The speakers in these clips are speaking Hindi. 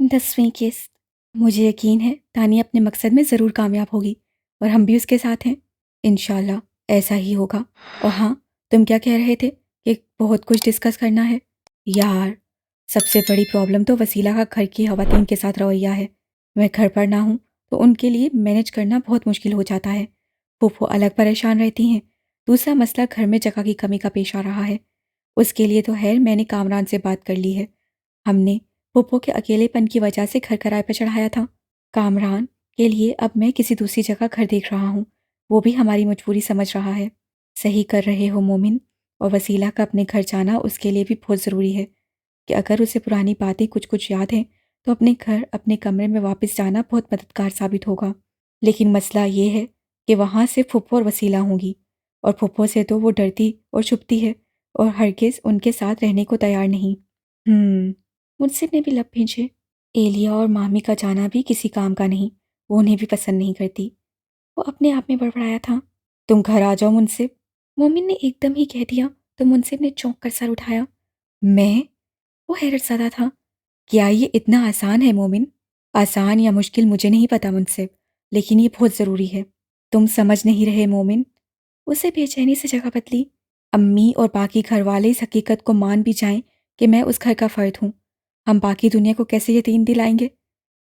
10वीं किस्त। मुझे यकीन है तानिया अपने मकसद में ज़रूर कामयाब होगी और हम भी उसके साथ हैं। इंशाल्लाह ऐसा ही होगा। और हाँ, तुम क्या कह रहे थे कि बहुत कुछ डिस्कस करना है? यार, सबसे बड़ी प्रॉब्लम तो वसीला का घर की खवातीन के साथ रवैया है। मैं घर पर ना हूँ तो उनके लिए मैनेज करना बहुत मुश्किल हो जाता है। फूफो अलग परेशान रहती हैं। दूसरा मसला घर में जगह की कमी का पेश आ रहा है। उसके लिए तो खैर मैंने कामरान से बात कर ली है। हमने पुप्पो के अकेलेपन की वजह से घर किराए पर चढ़ाया था। कामरान के लिए अब मैं किसी दूसरी जगह घर देख रहा हूँ। वो भी हमारी मजबूरी समझ रहा है। सही कर रहे हो मोमिन। और वसीला का अपने घर जाना उसके लिए भी बहुत ज़रूरी है कि अगर उसे पुरानी बातें कुछ कुछ याद हैं तो अपने घर अपने कमरे में वापस जाना बहुत मददगार साबित होगा। लेकिन मसला ये है कि वहाँ से फुप्पो और वसीला होंगी और फुप्पो से तो वो डरती और छुपती है और हरगिज़ उनके साथ रहने को तैयार नहीं। मुंसिफ ने भी लब भेजे। एलिया और मामी का जाना भी किसी काम का नहीं। वो उन्हें भी पसंद नहीं करती। वो अपने आप में बड़बड़ाया था। तुम घर आ जाओ मुंसिफ। मोमिन ने एकदम ही कह दिया तो मुंसिफ ने चौंक कर सर उठाया। मैं? वो हैरत ज़दा था। क्या ये इतना आसान है मोमिन? आसान या मुश्किल मुझे नहीं पता मुंसिफ, लेकिन ये बहुत ज़रूरी है। तुम समझ नहीं रहे मोमिन। उसे बेचैनी से जगह बदली। अम्मी और बाकी घर वाले इस हकीकत को मान भी जाएं कि मैं उस घर का फ़र्द हूँ। हम बाकी दुनिया को कैसे यकीन दिलाएंगे?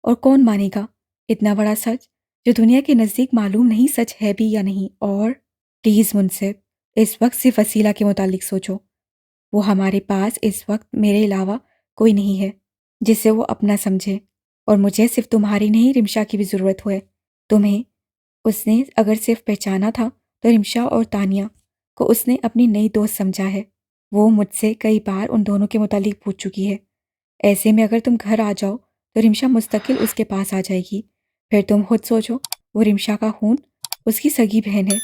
और कौन मानेगा इतना बड़ा सच जो दुनिया के नज़दीक मालूम नहीं सच है भी या नहीं? और प्लीज़ मुनसिफ, इस वक्त सिर्फ वसीला के मुतालिक सोचो। वो हमारे पास इस वक्त मेरे अलावा कोई नहीं है जिसे वो अपना समझे। और मुझे सिर्फ तुम्हारी नहीं रिमशा की भी ज़रूरत है। तुम्हें उसने अगर सिर्फ पहचाना था तो रिमशा और तानिया को उसने अपनी नई दोस्त समझा है। वो मुझसे कई बार उन दोनों के मुतालिक पूछ चुकी है। ऐसे में अगर तुम घर आ जाओ तो रिमशा मुस्तकिल उसके पास आ जाएगी। फिर तुम खुद सोचो, वो रिमशा का खून उसकी सगी बहन है।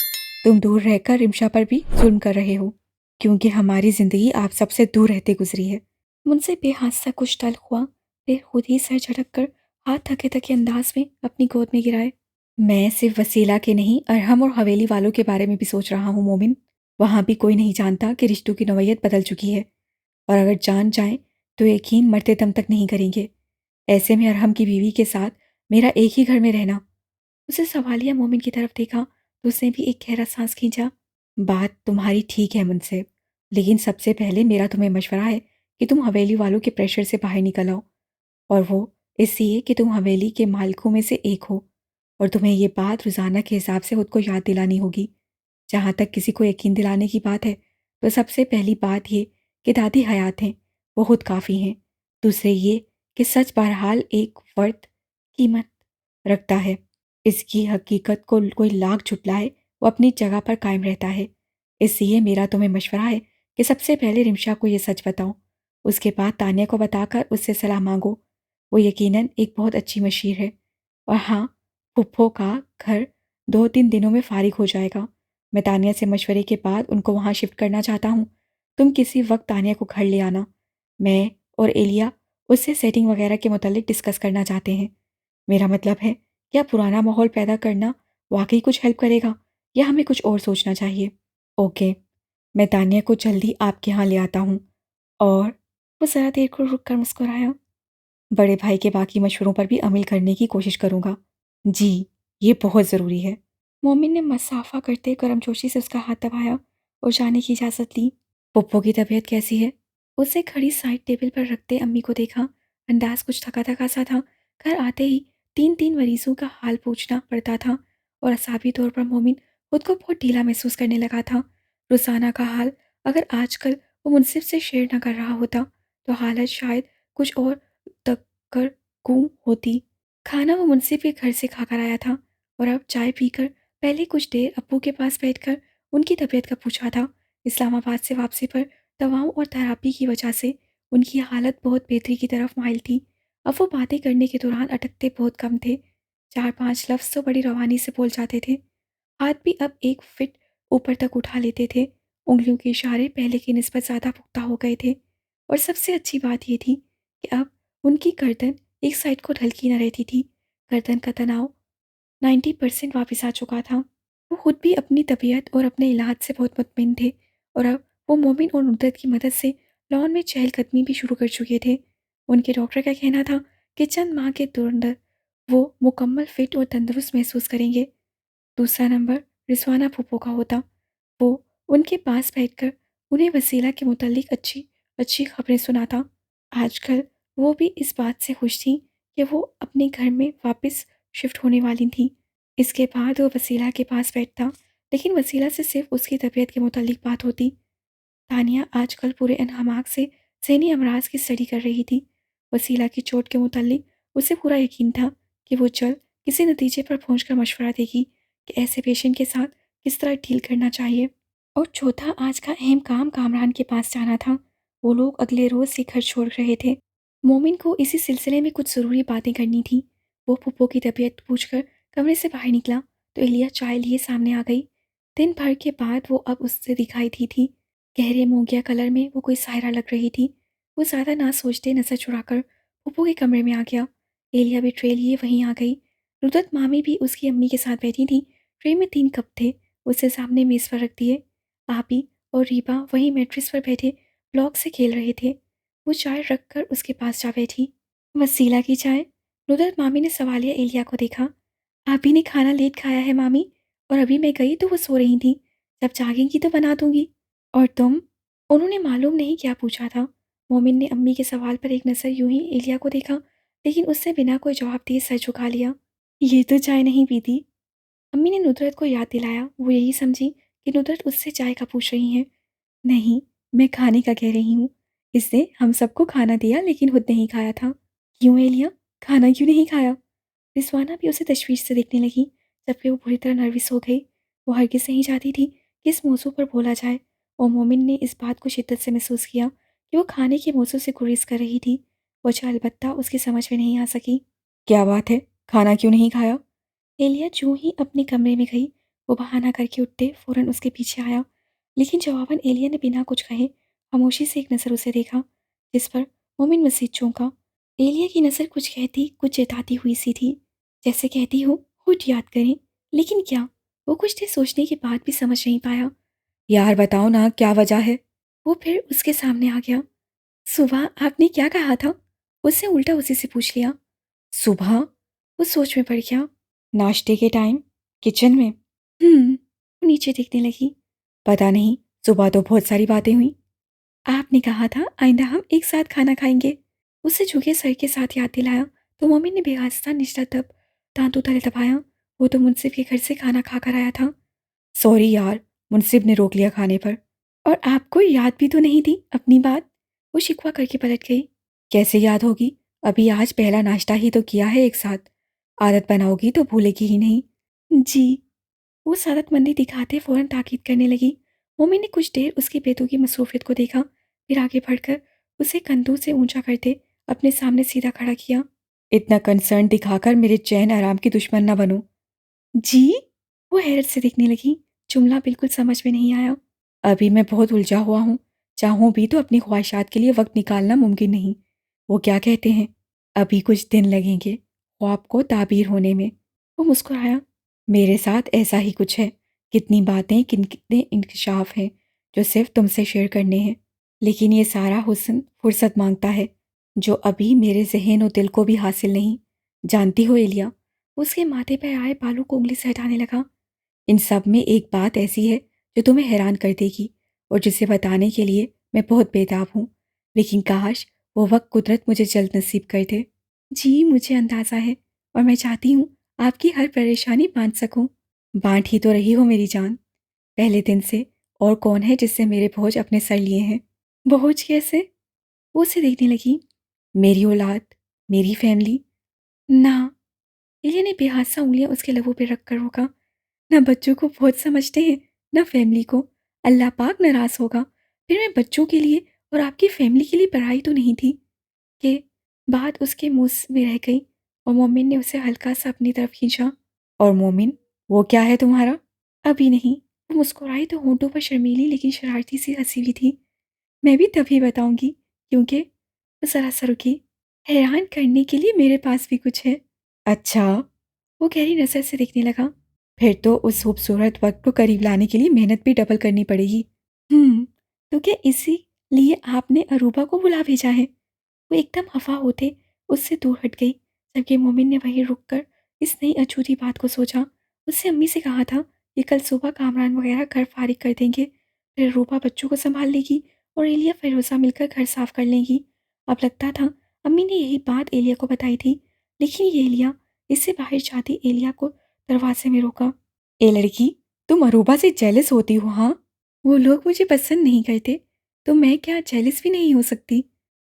तुम दूर रहकर रिमशा पर भी जुल्म कर रहे हो क्योंकि हमारी ज़िंदगी आप सबसे दूर रहते गुजरी है। मुझसे बेहासा कुछ टल हुआ। फिर खुद ही सर झटक कर हाथ थके थके अंदाज में अपनी गोद में गिराए। मैं सिर्फ वसीला के नहीं अरहम और हवेली वालों के बारे में भी सोच रहा हूँ मोमिन। वहाँ भी कोई नहीं जानता कि रिश्तों की नौयत बदल चुकी है। और अगर जान जाए तो यकीन मरते दम तक नहीं करेंगे। ऐसे में अरहम की बीवी के साथ मेरा एक ही घर में रहना। उसे सवालिया मोमिन की तरफ देखा तो उसने भी एक गहरा सांस खींचा। बात तुम्हारी ठीक है मुनसे, लेकिन सबसे पहले मेरा तुम्हें मशवरा है कि तुम हवेली वालों के प्रेशर से बाहर निकल आओ। और वो इसलिए कि तुम हवेली के मालिकों में से एक हो और तुम्हें ये बात रोज़ाना के हिसाब से खुद को याद दिलानी होगी। जहाँ तक किसी को यकीन दिलाने की बात है तो सबसे पहली बात ये कि दादी हयात हैं, वो खुद काफ़ी हैं। दूसरे ये कि सच बहरहाल एक फ़र्द कीमत रखता है। इसकी हकीकत को कोई लाख झुटलाए वो अपनी जगह पर कायम रहता है। इसलिए मेरा तुम्हें मशवरा है कि सबसे पहले रिमशा को ये सच बताओ। उसके बाद तानिया को बताकर उससे सलाह मांगो। वो यकीनन एक बहुत अच्छी मशीर है। और हाँ, फुप्पो का घर 2-3 दिनों में फारिग हो जाएगा। मैं तानिया से मशवरे के बाद उनको वहाँ शिफ्ट करना चाहता हूँ। तुम किसी वक्त तानिया को घर ले आना। मैं और एलिया उससे सेटिंग वगैरह के मुतालिक डिस्कस करना चाहते हैं। मेरा मतलब है, क्या पुराना माहौल पैदा करना वाकई कुछ हेल्प करेगा या हमें कुछ और सोचना चाहिए? ओके, मैं तानिया को जल्दी आपके यहाँ ले आता हूँ। और वो ज़रा देर को रुक कर मुस्कुराया। बड़े भाई के बाकी मशवरों पर भी अमल करने की कोशिश करूँगा। जी, ये बहुत ज़रूरी है। मोमिन ने मसाफा करते गर्मजोशी से उसका हाथ दबाया और जाने की इजाज़त ली। पुप्पो की तबीयत कैसी है? उसे घड़ी साइड टेबल पर रखते अम्मी को देखा। अंदाज कुछ थका थका सा था। घर आते ही 3-3 मरीजों का हाल पूछना पड़ता था और असाबी तौर पर मोमिन खुद को बहुत ढीला महसूस करने लगा था। रुसाना का हाल अगर आजकल वो मुनसिफ से शेयर न कर रहा होता तो हालत शायद कुछ और तक कर गुम होती। खाना वो मुनसिफ के घर से खाकर आया था और अब चाय पीकर पहले कुछ देर अब्बू के पास बैठकर उनकी तबीयत का पूछा था। इस्लामाबाद से वापसी पर दवाओं और थेरापी की वजह से उनकी हालत बहुत बेहतरी की तरफ माइल थी। अब वो बातें करने के दौरान अटकते बहुत कम थे। 4-5 लफ्ज़ तो बड़ी रवानी से बोल जाते थे। हाथ भी अब एक फिट ऊपर तक उठा लेते थे। उंगलियों के इशारे पहले की निस्बत ज़्यादा पुख्ता हो गए थे। और सबसे अच्छी बात ये थी कि अब उनकी गर्दन एक साइड को ढलकी न रहती थी। गर्दन का तनाव 90% वापस आ चुका था। वो खुद भी अपनी तबीयत और अपने इलाज से बहुत मुतमिन थे और अब वो मोमिन और नुसरत की मदद से लॉन में चहलकदमी भी शुरू कर चुके थे। उनके डॉक्टर का कहना था कि चंद माह के अंदर वो मुकम्मल फिट और तंदुरुस्त महसूस करेंगे। दूसरा नंबर रिजवाना फूफो का होता। वो उनके पास बैठकर उन्हें वसीला के मुतालिक अच्छी अच्छी खबरें सुनाता। आजकल वो भी इस बात से खुश थी कि वो अपने घर में वापस शिफ्ट होने वाली थी। इसके बाद वो वसीला के पास बैठता, लेकिन वसीला से सिर्फ उसकी तबीयत के मुतालिक बात होती। तानिया आजकल पूरे अनहमाक से ज़हनी अमराज की स्टडी कर रही थी। वसीला की चोट के मुतालिक उसे पूरा यकीन था कि वो जल्द किसी नतीजे पर पहुंचकर मशवरा देगी कि ऐसे पेशेंट के साथ किस तरह डील करना चाहिए। और चौथा आज का अहम काम कामरान के पास जाना था। वो लोग अगले रोज़ से घर छोड़ रहे थे। मोमिन को इसी सिलसिले में कुछ ज़रूरी बातें करनी थी। वो पुप्पो की तबीयत पूछकर कमरे से बाहर निकला तो एलिया चाय लिए सामने आ गई। दिन भर के बाद वो अब उससे दिखाई दी थी। गहरे मोंगिया कलर में वो कोई सायरा लग रही थी। वो ज़्यादा ना सोचते नज़र चुराकर पुप्पो के कमरे में आ गया। एलिया भी ट्रे लिए वहीं आ गई। नुदरत मामी भी उसकी अम्मी के साथ बैठी थी। ट्रे में 3 कप थे, उसे सामने मेज़ पर रख दिए। आपी और रीबा वहीं मैट्रेस पर बैठे ब्लॉक से खेल रहे थे। वो चाय रखकर उसके पास जा बैठी। वसीला की चाय। नुदरत मामी ने सवालिया एलिया को देखा। आपी ने खाना लेट खाया है मामी, और अभी मैं गई तो वो सो रही थी। जब जागेंगी तो बना दूंगी। और तुम? उन्होंने मालूम नहीं क्या पूछा था। मोमिन ने अम्मी के सवाल पर एक नज़र यूं ही एलिया को देखा, लेकिन उससे बिना कोई जवाब दिए सर झुका लिया। ये तो चाय नहीं पीती। अम्मी ने नुदरत को याद दिलाया। वो यही समझी कि नुदरत उससे चाय का पूछ रही हैं। नहीं, मैं खाने का कह रही हूँ। इसने हम सबको खाना दिया लेकिन खुद नहीं खाया था। क्यों एलिया, खाना क्यों नहीं खाया? रिजवाना भी उसे तशवीश से देखने लगी, जबकि वो बुरी तरह नर्वस हो गई। वो हरगिज़ नहीं चाहती थी कि इस मौजू पर बोला जाए, और मोमिन ने इस बात को शिद्दत से महसूस किया कि वो खाने के मौजू से गुरेज कर रही थी। वजह अलबत्ता उसकी समझ में नहीं आ सकी। क्या बात है, खाना क्यों नहीं खाया? एलिया जो ही अपने कमरे में गई, वो बहाना करके उठते फौरन उसके पीछे आया, लेकिन जवाबन एलिया ने बिना कुछ कहे खामोशी से एक नज़र उसे देखा, जिस पर मोमिन मजीद चौंका। एलिया की नज़र कुछ कहती कुछ जताती हुई सी थी, जैसे कहती हो खुद याद करें। लेकिन क्या? वो कुछ देर सोचने के बाद भी समझ नहीं पाया। यार बताओ ना, क्या वजह है? वो फिर उसके सामने आ गया। सुबह आपने क्या कहा था? उसने उल्टा उसी से पूछ लिया। सुबह? वो सोच में पड़ गया। नाश्ते के टाइम किचन में? वो नीचे देखने लगी। पता नहीं, सुबह तो बहुत सारी बातें हुई। आपने कहा था आइंदा हम एक साथ खाना खाएंगे। उसे झुके सर के साथ याद दिलाया तो मम्मी ने बेआस्ता निचला तब दांतों तले दबाया। वो तो मुनसिफ के घर से खाना खा कर आया था। सॉरी यार, मुनसिफ ने रोक लिया खाने पर। और आपको याद भी तो नहीं थी अपनी बात। वो शिकवा करके पलट गई। कैसे याद होगी, अभी आज पहला नाश्ता ही तो किया है एक साथ। आदत बनाओगी तो भूलेगी ही नहीं। जी। वो सादतमंदी दिखाते फौरन ताकीद करने लगी। मोमी ने कुछ देर उसकी बेतुकी मसरूफियत को देखा, फिर आगे बढ़कर उसे कंधों से ऊंचा करते अपने सामने सीधा खड़ा किया। इतना कंसर्न दिखाकर मेरे चैन आराम की दुश्मन ना बनो। जी? वो हैरत से देखने लगी। जुमला बिल्कुल समझ में नहीं आया। अभी मैं बहुत उलझा हुआ हूँ। चाहूँ भी तो अपनी ख्वाहिशात के लिए वक्त निकालना मुमकिन नहीं। वो क्या कहते हैं, अभी कुछ दिन लगेंगे ख्वाब को ताबीर होने में। वो मुस्कुराया। मेरे साथ ऐसा ही कुछ है। कितनी बातें, कितने इंकशाफ हैं जो सिर्फ तुमसे शेयर करने हैं। लेकिन ये सारा हुस्न फुर्सत मांगता है, जो अभी मेरे जहन और दिल को भी हासिल नहीं। जानती हो एलिया? उसके माथे पर आए बालों को उंगली से हटाने लगा। इन सब में एक बात ऐसी है जो तुम्हें हैरान कर देगी, और जिसे बताने के लिए मैं बहुत बेताब हूँ। लेकिन काश वो वक्त कुदरत मुझे जल्द नसीब कर दे। जी मुझे अंदाज़ा है, और मैं चाहती हूँ आपकी हर परेशानी बांट सकूं। बांट ही तो रही हो मेरी जान, पहले दिन से। और कौन है जिससे मेरे बोझ अपने सर लिए हैं? बोझ कैसे? वो उसे देखने लगी। मेरी औलाद, मेरी फैमिली। ना। एलिया ने बेहासा उंगलियां उसके लबों पर रख कर रोका। ना बच्चों को बहुत समझते हैं, ना फैमिली को। अल्लाह पाक नाराज होगा। फिर मैं बच्चों के लिए और आपकी फैमिली के लिए पढ़ाई तो नहीं थी। के बात उसके मुंह में रह गई, और मोमिन ने उसे हल्का सा अपनी तरफ खींचा। और मोमिन, वो क्या है तुम्हारा? अभी नहीं। वो मुस्कुराई तो होंठों पर शर्मीली लेकिन शरारती सी हंसी भी थी। मैं भी तभी बताऊंगी, क्योंकि वो जरा सा रुकी। हैरान करने के लिए मेरे पास भी कुछ है। अच्छा? वो गहरी नजर से देखने लगा। फिर तो उस खूबसूरत वक्त को करीब लाने के लिए मेहनत भी डबल करनी पड़ेगी। तो क्या इसी लिए आपने अरूबा को बुला भेजा है? वो एकदम खफा होते उससे दूर हट गई, जबकि मोमिन ने वहीं रुककर इस नई अछूती बात को सोचा। उससे अम्मी से कहा था कि कल सुबह कामरान वगैरह घर फारिग कर देंगे, फिर रूपा बच्चों को संभाल लेगी और एलिया फ़िरोज़ा मिलकर घर साफ कर लेंगी। अब लगता था अम्मी ने यही बात एलिया को बताई थी, लेकिन ये एलिया इससे बाहर जाती एलिया को दरवाजे में रोका। ए लड़की, तुम अरूबा से जेलस होती हो हाँ? वो लोग मुझे पसंद नहीं करते, तो मैं क्या जेलस भी नहीं हो सकती?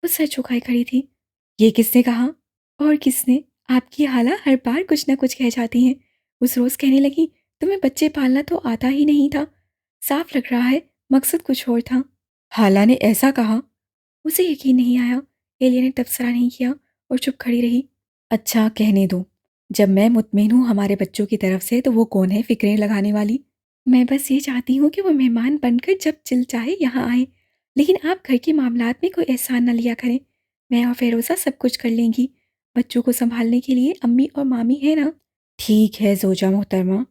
वो सर झुकाए खड़ी थी। ये किसने कहा? और किसने? आपकी हाला हर बार कुछ ना कुछ कह जाती हैं। उस रोज़ कहने लगी, तुम्हें बच्चे पालना तो आता ही नहीं था। साफ लग रहा है मकसद कुछ और था। हाला ने ऐसा कहा? उसे यकीन नहीं आया। एलिया ने तबसरा नहीं किया और चुप खड़ी रही। अच्छा कहने दो, जब मैं मुतमिन हूँ हमारे बच्चों की तरफ से तो वो कौन है फिक्रें लगाने वाली? मैं बस ये चाहती हूँ कि वो मेहमान बनकर जब दिल चाहे यहाँ आए, लेकिन आप घर के मामलात में कोई एहसान न लिया करें। मैं और फ़िरोज़ा सब कुछ कर लेंगी। बच्चों को संभालने के लिए अम्मी और मामी है ना। ठीक है ज़ोजा मोहतरमा,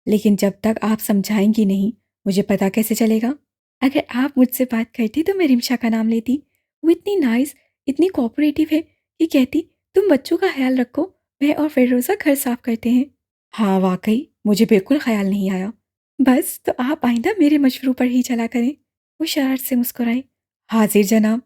लेकिन जब तक आप समझाएंगी नहीं, मुझे पता कैसे चलेगा? अगर आप मुझसे बात करती तो मैं रिमशा का नाम लेती। वो इतनी नाइस, इतनी कोऑपरेटिव है कि कहती तुम बच्चों का ख्याल रखो, मैं और फ़िरोज़ा घर साफ करते हैं। हाँ वाकई, मुझे बिल्कुल ख्याल नहीं आया। बस तो आप आइंदा मेरे मशवरों पर ही चला करें। वो शरारत से मुस्कुराई। हाजिर जनाब।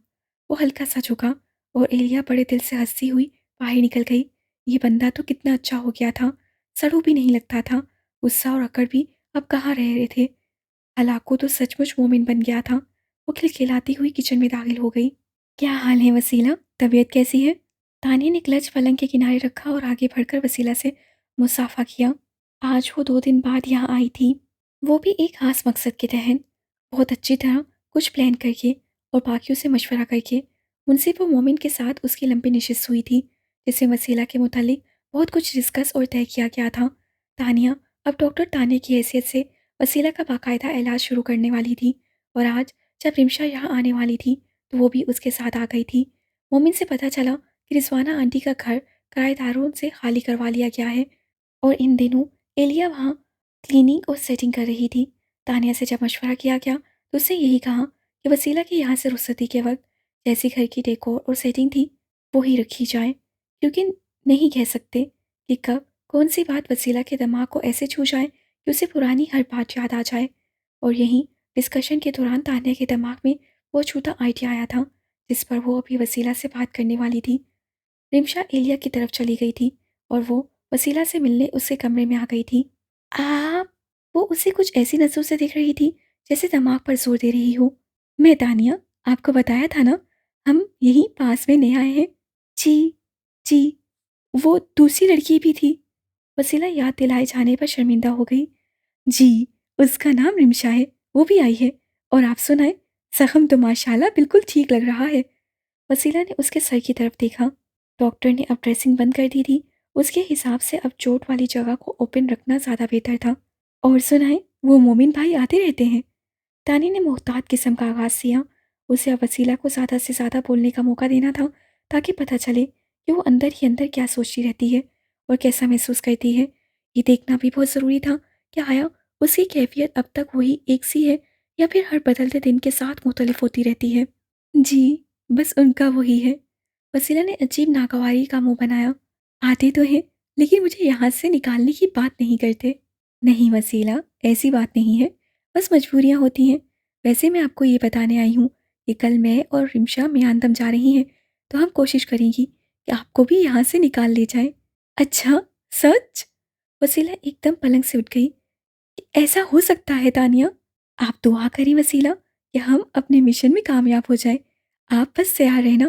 वो हल्का सा झुका और एलिया बड़े दिल से हंसती हुई बाहर निकल गई। ये बंदा तो कितना अच्छा हो गया था, सड़ू भी नहीं लगता था। गुस्सा और अकड़ भी अब कहाँ रह रहे थे। हलाको तो सचमुच मोमिन बन गया था। वो खिलखिलाती हुई किचन में दाखिल हो गई। क्या हाल है वसीला, तबीयत कैसी है? तानिया ने क्लच पलंग के किनारे रखा और आगे बढ़कर वसीला से मुसाफा किया। आज वो 2 दिन बाद यहाँ आई थी, वो भी एक खास मकसद के तहत, बहुत अच्छी तरह कुछ प्लान करके और बाकियों से मशवरा करके। उनसे वो मोमिन के साथ उसकी लंबी नशिस्त हुई थी, जिसमें वसीला के मुतालिक बहुत कुछ डिस्कस और तय किया गया था। तानिया अब डॉक्टर तानिया की हैसियत से वसीला का बाकायदा इलाज शुरू करने वाली थी, और आज जब रिमशा यहाँ आने वाली थी तो वो भी उसके साथ आ गई थी। मोमिन से पता चला कि रिजवाना आंटी का घर किराएदारों से खाली करवा लिया गया है, और इन दिनों एलिया वहाँ क्लीनिंग और सेटिंग कर रही थी। तानिया से जब मशवरा किया गया तो उसने यही कहा कि वसीला की यहाँ से रुखसती के वक्त जैसी घर की डेकोर और सेटिंग थी वो ही रखी जाए, क्योंकि नहीं कह सकते कि कब कौन सी बात वसीला के दिमाग को ऐसे छू जाए कि उसे पुरानी हर बात याद आ जाए। और यहीं डिस्कशन के दौरान तानिया के दिमाग में वो छूता आइडिया आया था जिस पर वो अभी वसीला से बात करने वाली थी। रिमशा एलिया की तरफ चली गई थी और वो वसीला से मिलने उसके कमरे में आ गई थी। आप, वो उसे कुछ ऐसी नज़रों से देख रही थी जैसे दिमाग पर जोर दे रही हो। मैं तानिया, आपको बताया था ना, हम यहीं पास में नए आए हैं। जी जी, वो दूसरी लड़की भी थी। वसीला याद दिलाए जाने पर शर्मिंदा हो गई। जी, उसका नाम रिमशा है, वो भी आई है। और आप सुनाए, जख्म तो माशाल्लाह बिल्कुल ठीक लग रहा है। वसीला ने उसके सर की तरफ देखा। डॉक्टर ने अब ड्रेसिंग बंद कर दी थी। उसके हिसाब से अब चोट वाली जगह को ओपन रखना ज़्यादा बेहतर था। और सुनाए, वो मोमिन भाई आते रहते हैं। तानी ने मोहतात किस्म का आगाज़ किया। उसे अब वसीला को ज़्यादा से ज़्यादा बोलने का मौका देना था, ताकि पता चले कि वो अंदर ही अंदर क्या सोचती रहती है और कैसा महसूस करती है। ये देखना भी बहुत ज़रूरी था कि आया उसकी कैफियत अब तक वही एक सी है या फिर हर बदलते दिन के साथ मुख्तलिफ होती रहती है। जी, बस उनका वही है। वसीला ने अजीब नागवारी का मुंह बनाया। आते तो हैं, लेकिन मुझे यहाँ से निकालने की बात नहीं करते। नहीं वसीला, ऐसी बात नहीं है, बस मजबूरियाँ होती हैं। वैसे मैं आपको ये बताने आई हूँ कि कल मैं और रिमशा मियानदम जा रही हैं, तो हम कोशिश करेंगी कि आपको भी यहाँ से निकाल ले जाए। अच्छा, सच? वसीला एकदम पलंग से उठ गई। ऐसा हो सकता है तानिया? आप दुआ करें वसीला कि हम अपने मिशन में कामयाब हो जाए। आप बस तैयार रहना।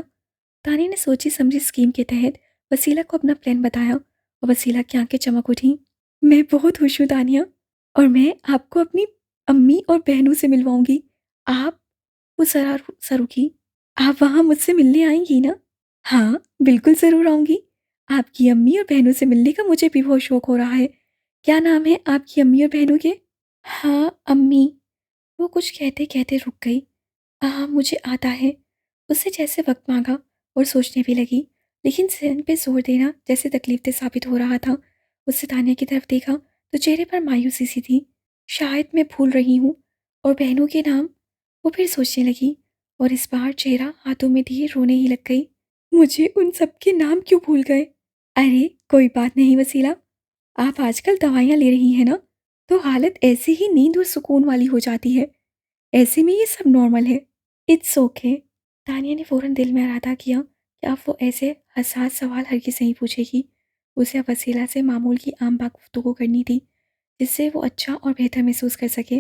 तानिया ने सोची समझी स्कीम के तहत वसीला को अपना प्लान बताया, और वसीला की आंखें चमक उठी। मैं बहुत खुश हूँ तानिया, और मैं आपको अपनी अम्मी और बहनों से मिलवाऊंगी। आप, वो जरा सा रुकी, आप वहाँ मुझसे मिलने आएंगी ना? हाँ, बिल्कुल ज़रूर आऊंगी। आपकी अम्मी और बहनों से मिलने का मुझे भी बहुत शौक हो रहा है। क्या नाम है आपकी अम्मी और बहनों के? हाँ अम्मी। वो कुछ कहते कहते रुक गई। हाँ मुझे आता है। उससे जैसे वक्त मांगा और सोचने भी लगी, लेकिन सहन पे जोर देना जैसे तकलीफ साबित हो रहा था। उससे तानिया की तरफ देखा तो चेहरे पर मायूसी सी थी। शायद मैं भूल रही हूँ। और बहनों के नाम? वो फिर सोचने लगी और इस बार चेहरा हाथों में दिए रोने ही लग गई। मुझे उन सब के नाम क्यों भूल गए? अरे कोई बात नहीं वसीला, आप आजकल दवाइयाँ ले रही हैं ना, तो हालत ऐसे ही नींद और सुकून वाली हो जाती है। ऐसे में ये सब नॉर्मल है। It's okay. तानिया ने फ़ौरन दिल में इरादा किया कि अब वो ऐसे हसास सवाल हरगिज़ नहीं पूछेगी। उसे अब वसीला से मामूल की आम बात गुफ्तगू करनी थी, जिससे वो अच्छा और बेहतर महसूस कर सके।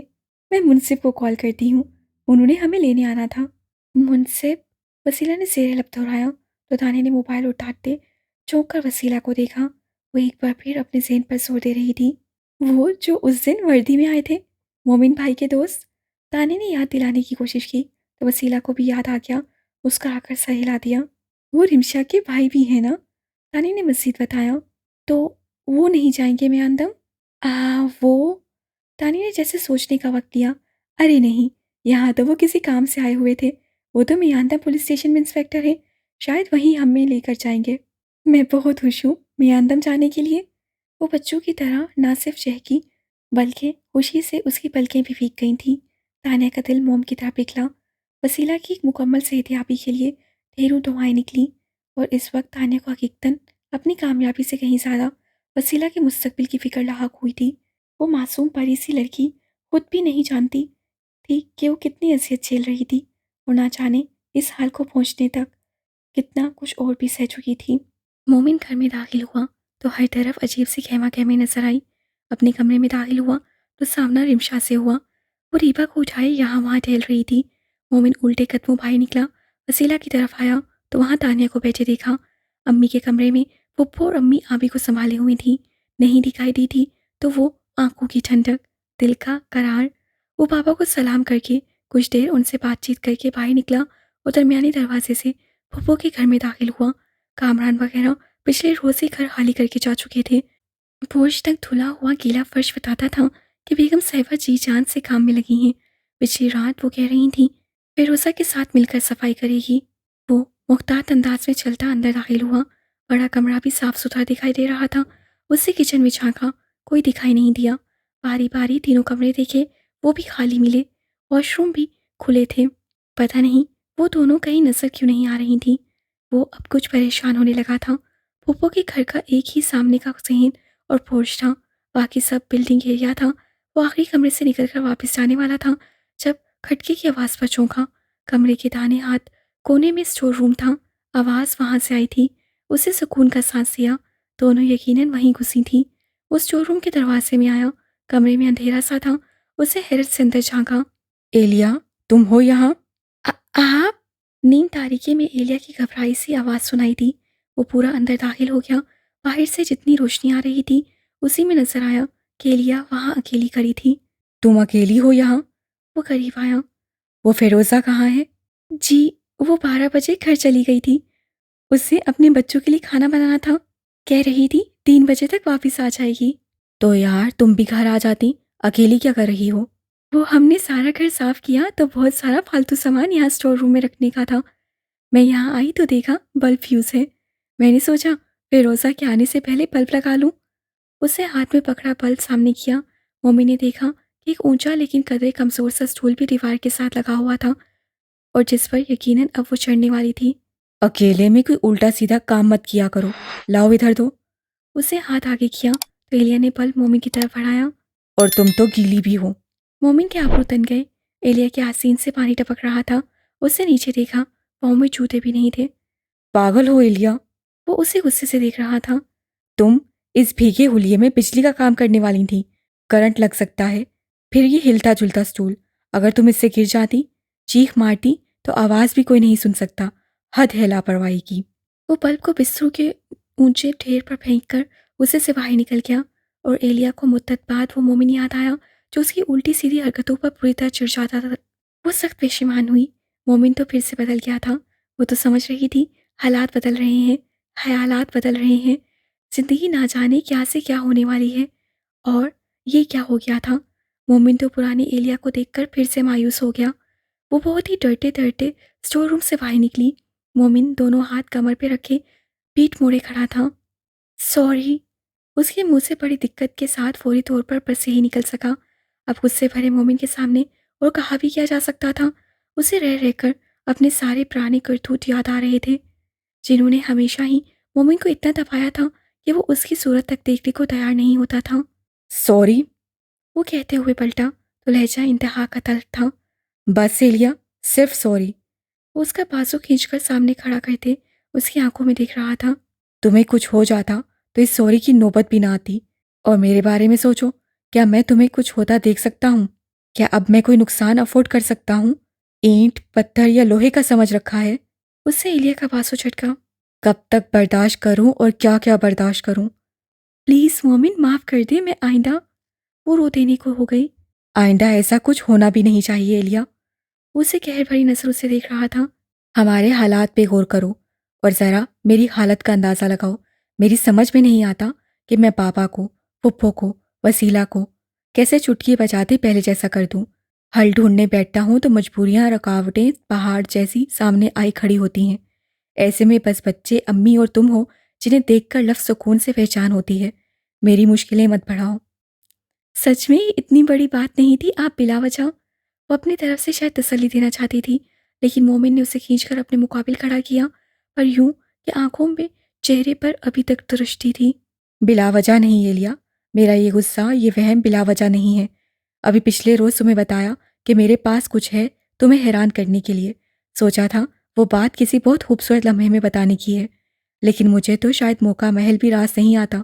मैं मुनसिफ को कॉल करती हूँ, उन्होंने हमें लेने आना था। मुनसिफ? वसीला ने ज़ेरे लब दोहराया, तो तानिया ने मोबाइल उठाते चौंक कर वसीला को देखा। वो एक बार फिर अपने ज़हन पर जोर दे रही थी। वो जो उस दिन वर्दी में आए थे, मोमिन भाई के दोस्त। तानिया ने याद दिलाने की कोशिश की, तो वसीला को भी याद आ गया। मुस्कुराकर सर हिला दिया। वो रिमशा के भाई भी हैं ना? तानिया ने मज़ीद बताया। तो वो नहीं जाएंगे मेयांदम? वो? तानिया ने जैसे सोचने का वक्त लिया। अरे नहीं, यहाँ तो वो किसी काम से आए हुए थे। वो तो मियांदम पुलिस स्टेशन में इंस्पेक्टर है, शायद वहीं हमें लेकर जाएंगे। मैं बहुत खुश हूँ मियांदम जाने के लिए। वो बच्चों की तरह ना सिर्फ चहकी, बल्कि खुशी से उसकी पलकें भी भीग गई थीं। तानिया का दिल मोम की तरह पिघला। वसीला की एक मुकम्मल सेहतयाबी के लिए ढेरों दुआएं निकली, और इस वक्त तानिया को हकीकतन अपनी कामयाबी से कहीं ज़्यादा वसीला के मुस्तकबिल की फ़िक्र लाहक हुई थी। वो मासूम परी सी लड़की खुद भी नहीं जानती थी कि वो कितनी अजियत झेल रही थी, और ना जाने इस हाल को पहुंचने तक कितना कुछ और भी सह चुकी थी। मोमिन घर में दाखिल हुआ तो हर तरफ अजीब सी गहमा गहमी नजर आई। अपने कमरे में दाखिल हुआ तो सामना रिमशा से हुआ। वो रीबा को उठाए यहाँ वहाँ टहल रही थी। मोमिन उल्टे कदमों बाहर निकला, वसीला की तरफ आया तो वहाँ तानिया को बैठे देखा। अम्मी के कमरे में पुप्पो और अम्मी आबी को संभाले हुई थी। नहीं दिखाई दी थी तो वो आंखों की ठंडक, दिल का करार। वो पापा को सलाम करके कुछ देर उनसे बातचीत करके बाहर निकला और दरमियानी दरवाजे से पुप्पो के घर में दाखिल हुआ। कामरान वगैरह पिछले रोज ही घर खाली करके जा चुके थे। फर्श तक धुला हुआ गीला फर्श बताता था कि बेगम साहिबा जी जान से काम में लगी हैं। पिछली रात वो कह रही थी फिरोजा के साथ मिलकर सफाई करेगी। वो मुख्तात अंदाज में चलता अंदर दाखिल हुआ। बड़ा कमरा भी साफ सुथरा दिखाई दे रहा था। उससे किचन में झांका, कोई दिखाई नहीं दिया। बारी बारी तीनों कमरे देखे, वो भी खाली मिले। वॉशरूम भी खुले थे। पता नहीं वो दोनों कहीं नजर क्यों नहीं आ रही थी। वो अब कुछ परेशान होने लगा था। फूफो के घर का एक ही सामने का सहन और पोर्च था, बाकी सब बिल्डिंग एरिया था। वो आखिरी कमरे से निकलकर वापस जाने वाला था जब खटके की आवाज़ पर चौंका। कमरे के दाहिने हाथ कोने में स्टोर रूम था। आवाज़ वहाँ से आई थी। उसे सुकून का सांस लिया। दोनों यकीनन वहीं घुसी थी। वो स्टोर रूम के दरवाजे में आया। कमरे में अंधेरा सा था। उसे हैरत से अंदर झांका। एलिया, तुम हो यहाँ? आप? नींद तारीकी में एलिया की घबराई सी आवाज़ सुनाई दी। वो पूरा अंदर दाखिल हो गया। बाहर से जितनी रोशनी आ रही थी उसी में नजर आया कि एलिया वहाँ अकेली खड़ी थी। तुम अकेली हो यहाँ? वो करीब आया। वो फिरोजा कहाँ है? जी, वो 12 बजे घर चली गई थी। उससे अपने बच्चों के लिए खाना बनाना था। कह रही थी 3 बजे तक वापस आ जाएगी। तो यार तुम भी घर आ जाती, अकेली क्या कर रही हो? वो हमने सारा घर साफ किया तो बहुत सारा फालतू सामान यहाँ स्टोर रूम में रखने का था। मैं यहाँ आई तो देखा बल्ब फ्यूज है। मैंने सोचा फिरोजा के आने से पहले बल्ब लगा लूं। उसे हाथ में पकड़ा बल्ब सामने किया। मम्मी ने देखा कि एक ऊंचा लेकिन कदरे कमजोर सा स्टूल भी दीवार के साथ लगा हुआ था, और जिस पर यकीनन अब वो चढ़ने वाली थी। अकेले में कोई उल्टा सीधा काम मत किया करो, लाओ इधर दो। उसे हाथ आगे किया तो एलिया ने बल्ब मोमिन की तरफ बढ़ाया। और तुम तो गीली भी हो। मोमिन के आंसू तन गए। एलिया के आसीन से पानी टपक रहा था। उससे नीचे देखा, पाँव में जूते भी नहीं थे। पागल हो एलिया? वो उसे गुस्से से देख रहा था। तुम इस भीगे हुलिये में बिजली का काम करने वाली थी। करंट लग सकता है। फिर ये हिलता जुलता स्टूल, अगर तुम इससे गिर जाती, चीख मारती, तो आवाज भी कोई नहीं सुन सकता। हद है लापरवाही की। वो बल्ब को बिस्तरों के ऊंचे ढेर पर फेंक कर उसे से बाहर निकल गया, और एलिया को मुद्दत बाद वो मोमिन याद आया जो उसकी उल्टी सीधी हरकतों पर पूरी तरह चिढ़ जाता था। वो सख्त पेशेमान हुई। मोमिन तो फिर से बदल गया था। वो तो समझ रही थी हालात बदल रहे हैं, ख्यालात बदल रहे हैं। जिंदगी ना जाने क्या से क्या होने वाली है। और ये क्या हो गया था? मोमिन तो पुरानी एलिया को देखकर फिर से मायूस हो गया। वो बहुत ही डरते डरते स्टोर रूम से बाहर निकली। मोमिन दोनों हाथ कमर पे रखे पीठ मोड़े खड़ा था। सॉरी। उसके मुंह से बड़ी दिक्कत के साथ फौरी तौर पर बस यही निकल सका। अब गुस्से भरे मोमिन के सामने और कहा भी क्या जा सकता था? उसे रह रहकर अपने सारे पुराने करतूत याद आ रहे थे। जिन्होंने हमेशा ही मोमिन को इतना दबाया था कि वो उसकी सूरत तक देखने को तैयार नहीं होता था। सॉरी, वो कहते हुए पलटा तो लहजा इंतहा का तल्ख था। बस एलिया, सिर्फ सॉरी। वो उसका बाजू खींचकर सामने खड़ा करते उसकी आंखों में देख रहा था। तुम्हें कुछ हो जाता तो इस सॉरी की नौबत भी ना आती। और मेरे बारे में सोचो, क्या मैं तुम्हें कुछ होता देख सकता हूँ? क्या अब मैं कोई नुकसान अफोर्ड कर सकता हूँ? ईंट, पत्थर या लोहे का समझ रखा है? उससे एलिया का बाजू झटका। कब तक बर्दाश्त करूं और क्या क्या बर्दाश्त करूं? प्लीज मोमिन, माफ कर दे, मैं आइंदा। वो रो देने को हो गई। आइंदा ऐसा कुछ होना भी नहीं चाहिए एलिया। वो उसे कहर भरी नजरों से देख रहा था। हमारे हालात पे गौर करो और जरा मेरी हालत का अंदाजा लगाओ। मेरी समझ में नहीं आता कि मैं पापा को, फुप्पो को, वसीला को कैसे चुटकी बजाते पहले जैसा कर दूं। हल ढूंढने बैठता हूं तो मजबूरियां, रुकावटें पहाड़ जैसी सामने आई खड़ी होती हैं। ऐसे में बस बच्चे, अम्मी और तुम हो जिन्हें देखकर लफ्ज़ सुकून से पहचान होती है। मेरी मुश्किलें मत बढ़ाओ। सच में ये इतनी बड़ी बात नहीं थी, आप बिला वजह। वो अपनी तरफ से शायद तसल्ली देना चाहती थी, लेकिन मोमिन ने उसे खींचकर अपने मुकाबिल खड़ा किया, पर यूं कि आंखों में, चेहरे पर अभी तक दृष्टि थी। बिला वजह नहीं एलिया, मेरा ये गुस्सा, ये वहम बिला वजह नहीं है। अभी पिछले रोज तुम्हें बताया कि मेरे पास कुछ है तुम्हें हैरान करने के लिए। सोचा था वो बात किसी बहुत खूबसूरत लम्हे में बताने की है, लेकिन मुझे तो शायद मौका महल भी रास नहीं आता,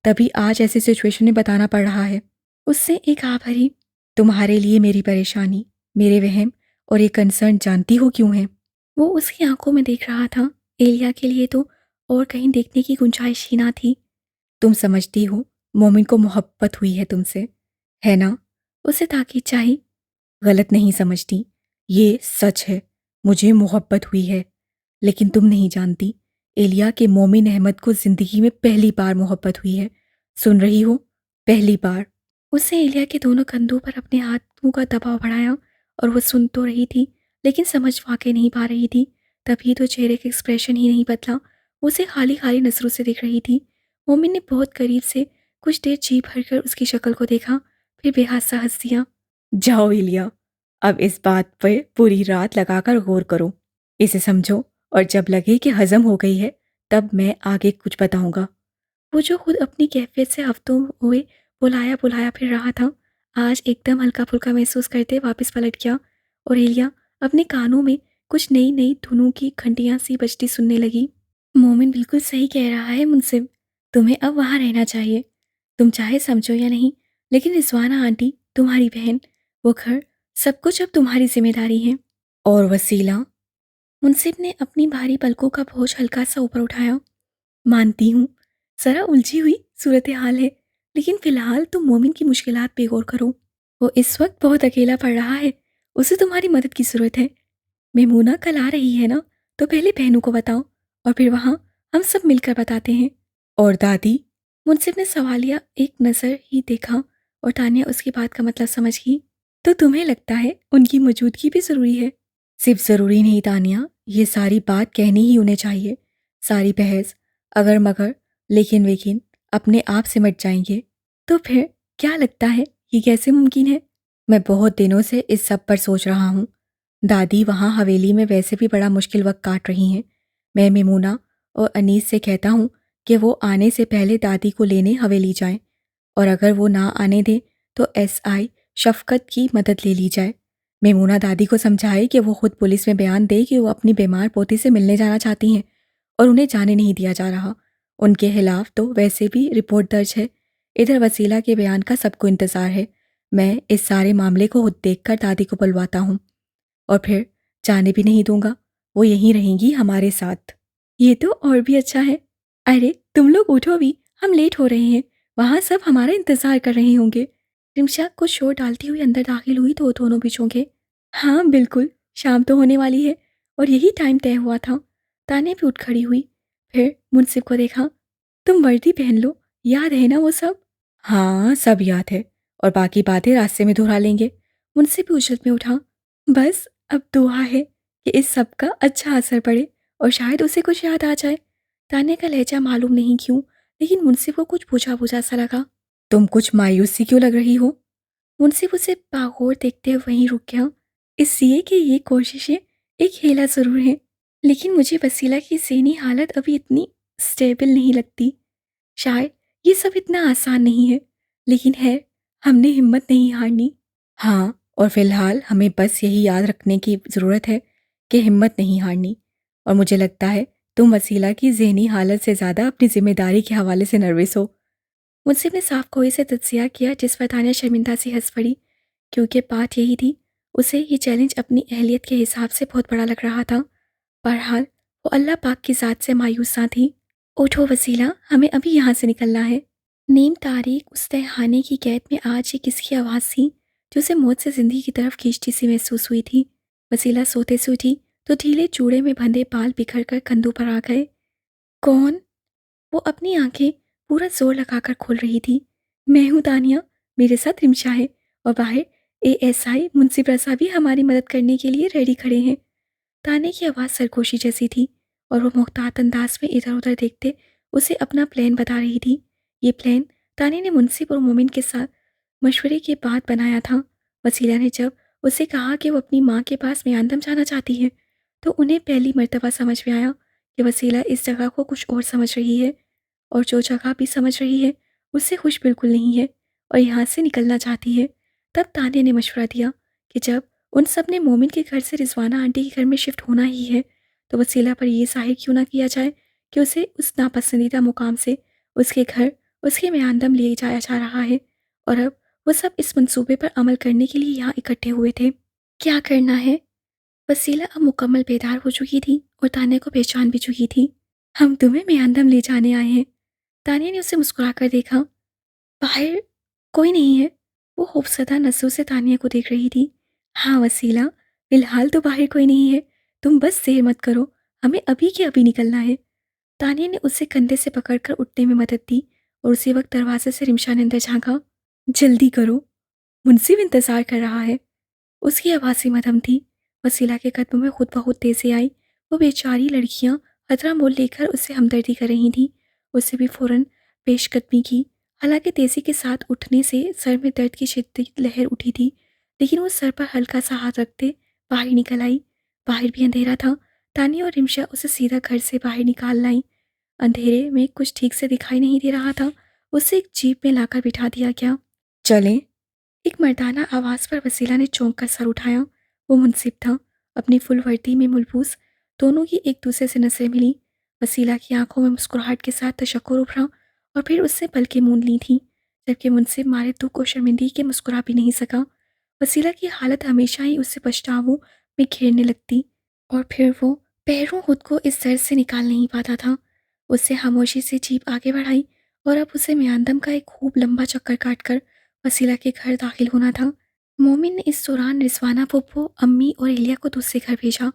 तभी आज ऐसी सिचुएशन में बताना पड़ रहा है। उससे एक आ भरी। तुम्हारे लिए मेरी परेशानी, मेरे वहम और ये कंसर्न जानती हो क्यों है? वो उसकी आंखों में देख रहा था। एलिया के लिए तो और कहीं देखने की गुंजाइश ही ना थी। तुम समझती हो मोमिन को मोहब्बत हुई है तुमसे, है ना? उसे ताकीद चाहिए। गलत नहीं समझती, ये सच है, मुझे मोहब्बत हुई है। लेकिन तुम नहीं जानती, एलिया के मोमिन अहमद को जिंदगी में पहली बार मोहब्बत हुई है। सुन रही हो? पहली बार। उसने एलिया के दोनों कंधों पर अपने हाथों का दबाव बढ़ाया और वो सुन तो रही थी, लेकिन समझ वाकई नहीं पा रही थी। तभी तो चेहरे का एक्सप्रेशन ही नहीं बदला। वो उसे खाली खाली नजरों से देख रही थी। मोमिन ने बहुत करीब से कुछ देर जी भरकर उसकी शक्ल को देखा, फिर बेहद सा हंस दिया। जाओ एलिया, अब इस बात पर पूरी रात लगाकर गौर करो, इसे समझो, और जब लगे कि हजम हो गई है तब मैं आगे कुछ बताऊंगा। वो जो खुद अपनी कैफियत से हफ्तों हुए बुलाया बुलाया फिर रहा था, आज एकदम हल्का फुल्का महसूस करते वापस पलट गया। और एलिया अपने कानों में कुछ नई नई धुनों की घंटियां सी बजती सुनने लगी। मोमिन बिल्कुल सही कह रहा है मुनसिब, तुम्हें अब वहाँ रहना चाहिए। तुम चाहे समझो या नहीं, लेकिन रिजवाना आंटी तुम्हारी बहन, वो घर, सब कुछ अब तुम्हारी जिम्मेदारी है। और वसीला? मुनसिब ने अपनी भारी पलकों का बोझ हल्का सा ऊपर उठाया। मानती हूँ, जरा उलझी हुई सूरत हाल है, लेकिन फिलहाल तुम मोमिन की मुश्किलात पे गौर करो। वो इस वक्त बहुत अकेला पड़ रहा है, उसे तुम्हारी मदद की जरूरत है। मेमूना कल आ रही है ना, तो पहले बहनों को बताओ और फिर वहाँ हम सब मिलकर बताते हैं। और दादी? मुनसिब ने सवालिया एक नज़र ही देखा और तानिया उसकी बात का मतलब समझ गई। तो तुम्हें लगता है उनकी मौजूदगी भी ज़रूरी है? सिर्फ ज़रूरी नहीं तानिया, ये सारी बात कहनी ही उन्हें चाहिए। सारी बहस, अगर मगर, लेकिन वेकिन अपने आप सिमट जाएंगे। तो फिर क्या लगता है ये कैसे मुमकिन है? मैं बहुत दिनों से इस सब पर सोच रहा हूँ। दादी वहाँ हवेली में वैसे भी बड़ा मुश्किल वक्त काट रही हैं। मैं मेमूना और अनीस से कहता हूँ कि वो आने से पहले दादी को लेने हवेली जाएं, और अगर वो ना आने दें तो एसआई शफकत की मदद ले ली जाए। मेमूना दादी को समझाए कि वो खुद पुलिस में बयान दे कि वो अपनी बीमार पोती से मिलने जाना चाहती हैं और उन्हें जाने नहीं दिया जा रहा। उनके खिलाफ तो वैसे भी रिपोर्ट दर्ज है। इधर वसीला के बयान का सबको इंतज़ार है। मैं इस सारे मामले को खुद देखकर दादी को बुलवाता हूँ और फिर जाने भी नहीं दूंगा। वो यहीं रहेंगी हमारे साथ। ये तो और भी अच्छा है। अरे तुम लोग उठो भी, हम लेट हो रहे हैं। वहाँ सब हमारा इंतजार कर रहे होंगे। रिमशा कुछ शोर डालती हुई अंदर दाखिल हुई तो दोनों भी चौंके। हाँ बिल्कुल, शाम तो होने वाली है और यही टाइम तय हुआ था। ताने भी उठ खड़ी हुई, फिर मुनसिब को देखा। तुम वर्दी पहन लो, याद है ना वो सब? हाँ सब याद है, और बाकी बातें रास्ते में दोहरा लेंगे। मुनसिब भी उछल में उठा। बस अब दुआ है कि इस सब का अच्छा असर पड़े और शायद उसे कुछ याद आ जाए। तान्या का लहजा मालूम नहीं क्यों, लेकिन मुनसिब को कुछ बुझा बुझा सा लगा। तुम कुछ मायूस सी क्यों लग रही हो? मुनसिब उसे बागौर देखते हुए वहीं रुक गया। इसलिए कि ये कोशिशें एक हेला जरूर है। लेकिन मुझे वसीला की ज़हनी हालत अभी इतनी स्टेबल नहीं लगती। शायद ये सब इतना आसान नहीं है, लेकिन है, हमने हिम्मत नहीं हारनी। हाँ, और फिलहाल हमें बस यही याद रखने की ज़रूरत है कि हिम्मत नहीं हारनी। और मुझे लगता है तुम वसीला की ज़हनी हालत से ज़्यादा अपनी ज़िम्मेदारी के हवाले से नर्वस हो। मुझसे ने साफ गोई से तज्जिया किया, जिस पर तानिया शर्मिंदा सी हंस पड़ी, क्योंकि बात यही थी, उसे ये चैलेंज अपनी अहलियत के हिसाब से बहुत बड़ा लग रहा था। बहरहाल वो अल्लाह पाक की ज़ात से मायूस ना थी। उठो वसीला, हमें अभी यहाँ से निकलना है। नीम तारीख उस तहखाने की कैद में आज ये किसकी आवाज़ थी जो उसे मौत से ज़िंदगी की तरफ खींचती सी महसूस हुई थी। वसीला सोते से उठी तो ढीले चूड़े में बंधे बाल बिखर कर कंधों पर आ गए। कौन? वो अपनी आंखें पूरा जोर लगाकर खोल रही थी। मैं हूँ तानिया, मेरे साथ रिमशा है, और बाहर एएसआई मुंशी प्रसाद भी हमारी मदद करने के लिए रेडी खड़े हैं। ताने की आवाज़ सरगोशी जैसी थी, और वो मुख्तात अंदाज में इधर उधर देखते उसे अपना प्लान बता रही थी। ये प्लान ताने ने मुंसिफ और मोमिन के साथ मशवरे के बाद बनाया था। वसीला ने जब उसे कहा कि वो अपनी माँ के पास म्यांदम जाना चाहती है, तो उन्हें पहली मर्तबा समझ में आया कि वसीला इस जगह को कुछ और समझ रही है, और जो जगह भी समझ रही है उससे खुश बिल्कुल नहीं है, और यहाँ से निकलना चाहती है। तब ताने ने मशवरा दिया कि जब उन सब ने मोमिन के घर से रिजवाना आंटी के घर में शिफ्ट होना ही है, तो वसीला पर यह ज़ाहिर क्यों ना किया जाए कि उसे उस नापसंदीदा मुकाम से उसके घर उसके म्यांदम ले जाया जा रहा है, और अब वो सब इस मंसूबे पर अमल करने के लिए यहाँ इकट्ठे हुए थे। क्या करना है? वसीला अब मुकम्मल बेदार हो चुकी थी और तानिया को पहचान भी चुकी थी। हम तुम्हें म्यांदम ले जाने आए हैं। तानिया ने उसे मुस्कुराकर देखा। बाहर कोई नहीं है। वो खौफसदा नज़रों से तानिया को देख रही थी। हाँ वसीला, फिलहाल तो बाहर कोई नहीं है। तुम बस देर मत करो, हमें अभी के अभी निकलना है। तानिया ने उसे कंधे से पकड़कर उठने में मदद दी, और उसी वक्त दरवाजे से रिमशा ने अंदर झांका। जल्दी करो, मुंसिफ इंतजार कर रहा है। उसकी आवाज़ ही मध्यम थी। वसीला के कदमों में खुद ब खुद तेज़ी आई। वो बेचारी लड़कियां खतरा मोल लेकर उससे हमदर्दी कर रही थीं। उससे भी फ़ौरन पेशकदमी की। हालांकि तेज़ी के साथ उठने से सर में दर्द की शिद्दत लहर उठी थी, लेकिन वो सर पर हल्का सा हाथ रखते बाहर निकल आई। बाहर भी अंधेरा था। तानी और रिमशा उसे सीधा घर से बाहर निकाल लाई। अंधेरे में कुछ ठीक से दिखाई नहीं दे रहा था। उसे एक जीप में लाकर बिठा दिया गया। चलें। एक मर्दाना आवाज़ पर वसीला ने चौंक कर सर उठाया। वो मुंसिफ था। अपनी फुल वर्दी में मुलबूस दोनों की एक दूसरे से नजरें मिली। वसीला की आंखों में मुस्कुराहट के साथ तशक्कुर उभरा, और फिर उससे पलकें मूंद ली थीं, जबकि मुंसिफ मारे दुख और शर्मिंदगी के मुस्कुरा भी नहीं सका। वसीला की हालत हमेशा ही उससे पछतावों में घेरने लगती, और फिर वो पैरों खुद को इस दर्द से निकाल नहीं पाता था। उससे खामोशी से जीप आगे बढ़ाई, और अब उसे म्यांदम का एक खूब लंबा चक्कर काटकर वसीला के घर दाखिल होना था। मोमिन ने इस दौरान रिजवाना फूफो, अम्मी और एलिया को दूसरे घर भेजा।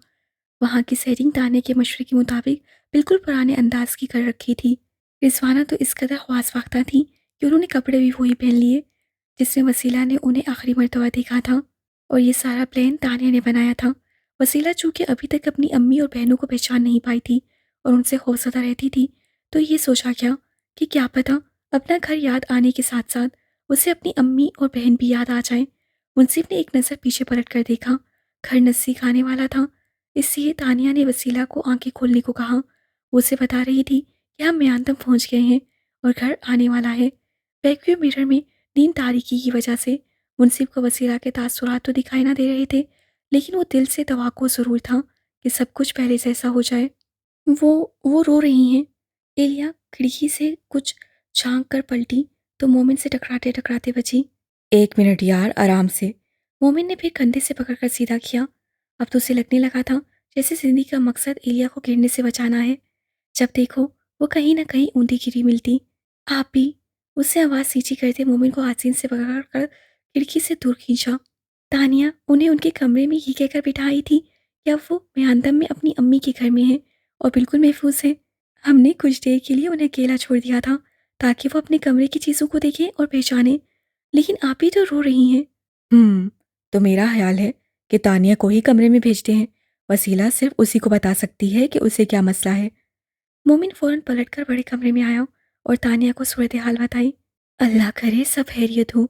वहाँ की सेटिंग ताने के मशवरे के मुताबिक बिल्कुल पुराने अंदाज की कर रखी थी। रिजवाना तो इस कदर ख्वास वख्ता थी कि उन्होंने कपड़े भी वही पहन लिए जिसमें वसीला ने उन्हें आखिरी मरतबा देखा था, और ये सारा प्लान तानिया ने बनाया था। वसीला चूंकि अभी तक अपनी अम्मी और बहनों को पहचान नहीं पाई थी और उनसे खौफजदा रहती थी, तो ये सोचा गया कि क्या पता अपना घर याद आने के साथ साथ उसे अपनी अम्मी और बहन भी याद आ जाए। मुंसिफ ने एक नज़र पीछे पलट कर देखा। घर नज़दीक आने वाला था, इसलिए तानिया ने वसीला को आंखें खोलने को कहा। वो उसे बता रही थी कि हम म्यांदम पहुंच गए हैं और घर आने वाला है। वैक्यूम मिरर में नींद तारीकी की वजह से मुंसिफ को वसीला के तासुरात तो दिखाई ना दे रहे थे, लेकिन वो दिल से तवक्को ज़रूर था कि सब कुछ पहले जैसा हो जाए। वो वो रो रही हैं। एलिया खिड़की से कुछ झांक कर पलटी तो मोमिन से टकराते टकराते बची। एक मिनट यार, आराम से। मोमिन ने फिर कंधे से पकड़कर सीधा किया। अब तो उसे लगने लगा था जैसे जिंदगी का मकसद एलिया को गिरने से बचाना है। जब देखो वो कहीं ना कहीं ऊंधी गिरी मिलती। आप भी। उससे आवाज़ सींची करते मोमिन को आसीन से पकड़कर खिड़की से दूर खींचा। तानिया उन्हें उनके कमरे में ये कहकर बिठाई थी कि अब वो म्यांदम में अपनी अम्मी के घर में है और बिल्कुल महफूज है। हमने कुछ देर के लिए उन्हें अकेला छोड़ दिया था ताकि वो अपने कमरे की चीज़ों को देखें और पहचाने, लेकिन आप ही तो रो रही हैं। हम्म, तो मेरा ख्याल है कि तानिया को ही कमरे में भेजते हैं। वसीला सिर्फ उसी को बता सकती है कि उसे क्या मसला है। मोमिन फौरन पलटकर बड़े कमरे में आया और तानिया को सूरत हाल बताई। अल्लाह करे सब खैरियत हो।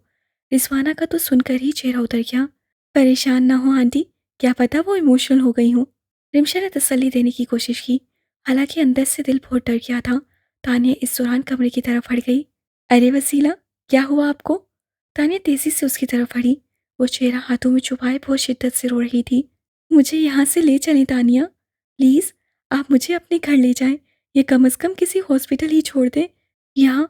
रिजवाना का तो सुनकर ही चेहरा उतर गया। परेशान ना हो आंटी, क्या पता वो इमोशनल हो गई हूँ। रिमशा ने तसल्ली देने की कोशिश की, हालांकि अंदर से दिल बहुत डर गया था। तानिया इस दौरान कमरे की तरफ बढ़ गई। अरे वसीला, क्या हुआ आपको? तानिया तेजी से उसकी तरफ बढ़ी। वो चेहरा हाथों में छुपाए बहुत शिद्दत से रो रही थी। मुझे यहाँ से ले चलें तानिया, प्लीज़। आप मुझे अपने घर ले जाएं, या कम से कम किसी हॉस्पिटल ही छोड़ दें। यहाँ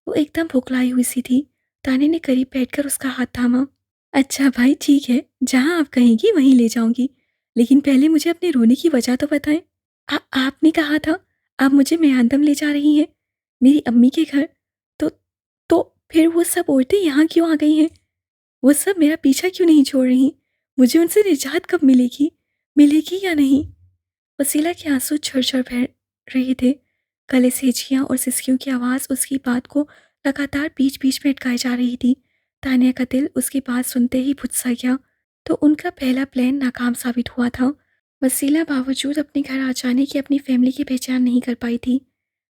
वो एकदम भुखलाई हुई सी थी। तानिया ने करीब बैठकर उसका हाथ थामा। अच्छा भाई, ठीक है, जहाँ आप कहेंगी वहीं ले जाऊंगी, लेकिन पहले मुझे अपने रोने की वजह तो बताएं। आपने कहा था आप मुझे मेहंदम ले जा रही हैं, मेरी अम्मी के घर। तो तो फिर वो सब औरतें यहाँ क्यों आ गई हैं? वो सब मेरा पीछा क्यों नहीं छोड़ रही? मुझे उनसे निजात कब मिलेगी? मिलेगी या नहीं? वसीला के आंसू झरझर बह रहे थे। गले से हिचकियां और सिसकियों की आवाज़ उसकी बात को लगातार बीच बीच में अटकाई जा रही थी। तानिया का दिल उसकी बात सुनते ही भुच सा गया। तो उनका पहला प्लान नाकाम साबित हुआ था। वसीला बावजूद अपने घर आ जाने की अपनी फैमिली की पहचान नहीं कर पाई थी।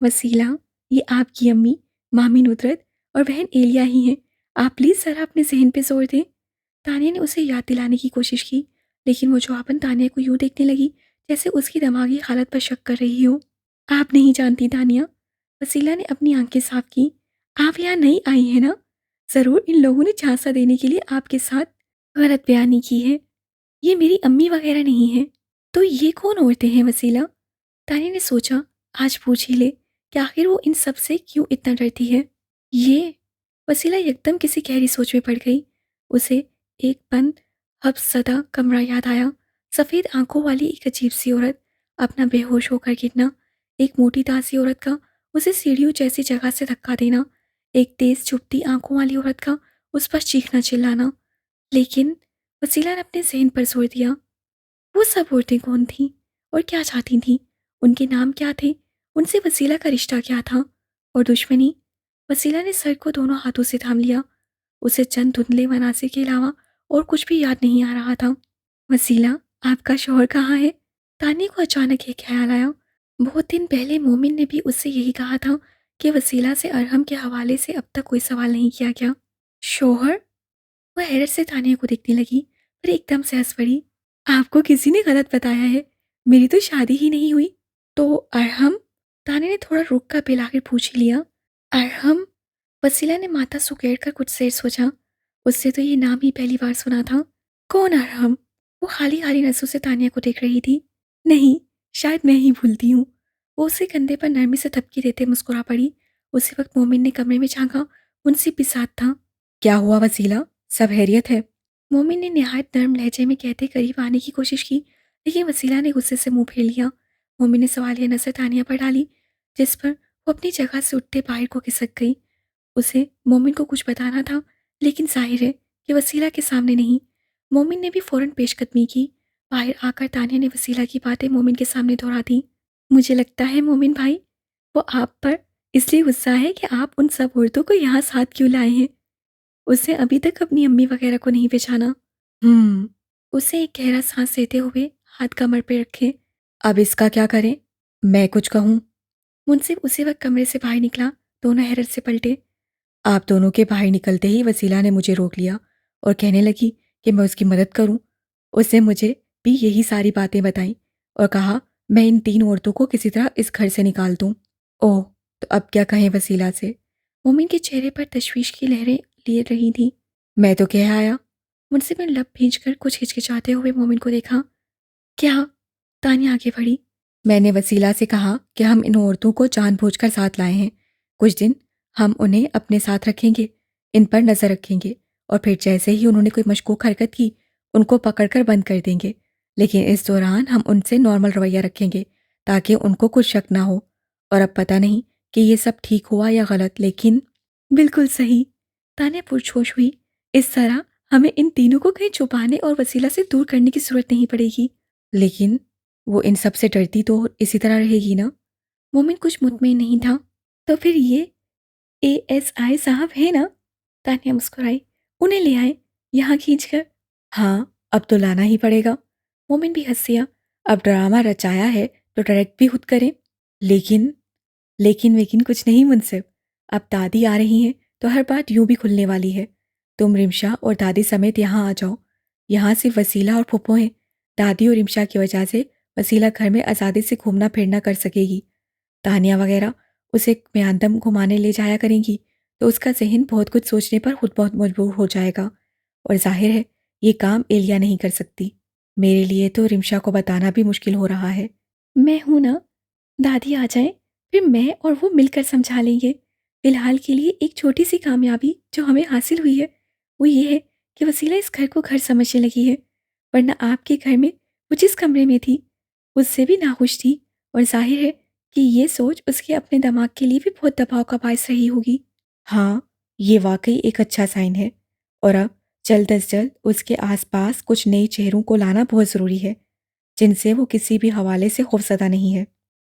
वसीला, ये आपकी अम्मी, मामी नुदरत और बहन एलिया ही हैं। आप प्लीज़ ज़रा अपने जहन पे जोर दें। तानिया ने उसे याद दिलाने की कोशिश की, लेकिन वो जवाबन तानिया को यूं देखने लगी जैसे उसकी दिमागी हालत पर शक कर रही हो। आप नहीं जानती तानिया, वसीला ने अपनी आंखें साफ की। आप यहाँ नहीं आई हैं ना? ज़रूर इन लोगों ने झांसा देने के लिए आपके साथ गलत बयानी की है। ये मेरी अम्मी वगैरह नहीं है। तो ये कौन औरतें हैं वसीला? तानिया ने सोचा, आज पूछ ही ले कि आखिर वो इन सब से क्यों इतना डरती है। ये वसीला एकदम किसी गहरी सोच में पड़ गई। उसे एक बंद हफ्सदा कमरा याद आया। सफ़ेद आंखों वाली एक अजीब सी औरत, अपना बेहोश होकर गिरना, एक मोटी ताज़ी औरत का उसे सीढ़ियों जैसी जगह से धक्का देना, एक तेज चुभती आंखों वाली औरत का उस पर चीखना चिल्लाना। लेकिन वसीला ने अपने जहन पर जोर दिया। वो सब औरतें कौन थीं और क्या चाहती थीं? उनके नाम क्या थे? उनसे वसीला का रिश्ता क्या था? और दुश्मनी? वसीला ने सर को दोनों हाथों से थाम लिया। उसे चंद धुंधले मनासे के अलावा और कुछ भी याद नहीं आ रहा था। वसीला, आपका शौहर कहाँ है? तानी को अचानक एक ख्याल आया। बहुत दिन पहले मोमिन ने भी उससे यही कहा था कि वसीला से अरहम के हवाले से अब तक कोई सवाल नहीं किया गया। शौहर? वह हैरत से तानिया को देखने लगी, पर एकदम से हंस पड़ी। आपको किसी ने गलत बताया है, मेरी तो शादी ही नहीं हुई। तो अरहम? तानिया ने थोड़ा रुक कर पिलाकर पूछ ही लिया। अरहम? वसीला ने माथा सुकेड़ कर कुछ देर सोचा। उससे तो ये नाम ही पहली बार सुना था। कौन अरहम? वो खाली खाली नसों से तानिया को देख रही थी। नहीं, शायद मैं ही भूलती हूँ। वो उसे कंधे पर नरमी से थपकी देते मुस्कुरा पड़ी। उसी वक्त मोमिन ने कमरे में झांका। उनसे भी साथ था। क्या हुआ वसीला, सब हैरियत है? मोमिन ने निहायत नर्म लहजे में कहते करीब आने की कोशिश की, लेकिन वसीला ने गुस्से से मुंह फेर लिया। मोमिन ने सवालिया नजर तानिया पर डाली, जिस पर वो अपनी जगह से उठते बाहर को खिसक गई। उसे मोमिन को कुछ बताना था, लेकिन जाहिर है कि वसीला के सामने नहीं। मोमिन ने भी फौरन पेशकदमी की। बाहर आकर तानिया ने वसीला की बातें मोमिन के सामने दोहरा दी। मुझे लगता है मोमिन भाई, वो आप पर इसलिए गुस्सा है कि आप उन सब औरतों को यहाँ साथ क्यों लाए हैं। उसने अभी तक अपनी अम्मी वगैरह को नहीं पहचाना। उसे एक गहरा सांस लेते हुए हाथ कमर पे रखे। अब इसका क्या करें? मैं कुछ कहूँ? मुंसिफ उसी वक्त कमरे से बाहर निकला। दोनों हैरत से पलटे। आप दोनों के बाहर निकलते ही वसीला ने मुझे रोक लिया और कहने लगी कि मैं उसकी मदद करूं। उसने मुझे भी यही सारी बातें बताई और कहा मैं इन 3 औरतों को किसी तरह इस घर से निकाल दूं। ओह, तो अब क्या कहें वसीला से? मोमिन के चेहरे पर तशवीश की लहरें लिए रही थी। मैं तो कह आया। मुंसिफ ने लब भींचकर कुछ हिचकिचाते हुए मोमिन को देखा। क्या? तानिया आगे बढ़ी। मैंने वसीला से कहा कि हम इन औरतों को जानबूझकर साथ लाए हैं। कुछ दिन हम उन्हें अपने साथ रखेंगे, इन पर नज़र रखेंगे, और फिर जैसे ही उन्होंने कोई मशकूक हरकत की, उनको पकड़कर बंद कर देंगे। लेकिन इस दौरान हम उनसे नॉर्मल रवैया रखेंगे ताकि उनको कुछ शक ना हो। और अब पता नहीं कि ये सब ठीक हुआ या गलत, लेकिन बिल्कुल सही। तानिया पुरजोश हुई। इस तरह हमें इन तीनों को कहीं छुपाने और वसीला से दूर करने की जरूरत नहीं पड़ेगी। लेकिन वो इन सब से डरती तो इसी तरह रहेगी ना? मोमिन कुछ मुतमईन नहीं था। तो फिर ये एएसआई साहब है ना? तानिया मुस्कुराई। उन्हें ले आए, यहाँ खींचकर। हाँ, अब तो लाना ही पड़ेगा। मोमिन भी हंस दिया। अब ड्रामा रचाया है तो डायरेक्ट भी खुद करें। लेकिन लेकिन कुछ नहीं मुनसिफ। अब दादी आ रही हैं तो हर बात यूं भी खुलने वाली है। तुम रिमशा और दादी समेत यहाँ आ जाओ। यहाँ सिर्फ वसीला और फुप्पो हैं। दादी और रिमशा की वजह से वसीला घर में आज़ादी से घूमना फिरना कर सकेगी। तानिया वगैरह उसे म्यांदम घुमाने ले जाया करेंगी तो उसका ज़हन बहुत कुछ सोचने पर खुद बहुत मजबूर हो जाएगा। और जाहिर है ये काम एलिया नहीं कर सकती। मेरे लिए तो रिमशा को बताना भी मुश्किल हो रहा है। मैं हूं ना, दादी आ जाए फिर मैं और वो मिलकर समझा लेंगे। फिलहाल के लिए एक छोटी सी कामयाबी जो हमें हासिल हुई है वो ये है कि वसीला इस घर को घर समझने लगी है, वरना आपके घर में वो जिस कमरे में थी उससे भी नाखुश थी। और जाहिर है कि ये सोच उसके अपने दिमाग के लिए भी बहुत दबाव का बायस रही होगी। हाँ, ये वाकई एक अच्छा साइन है। और अब जल्द अज जल्द उसके आसपास कुछ नए चेहरों को लाना बहुत ज़रूरी है जिनसे वो किसी भी हवाले से खौफज़दा नहीं है।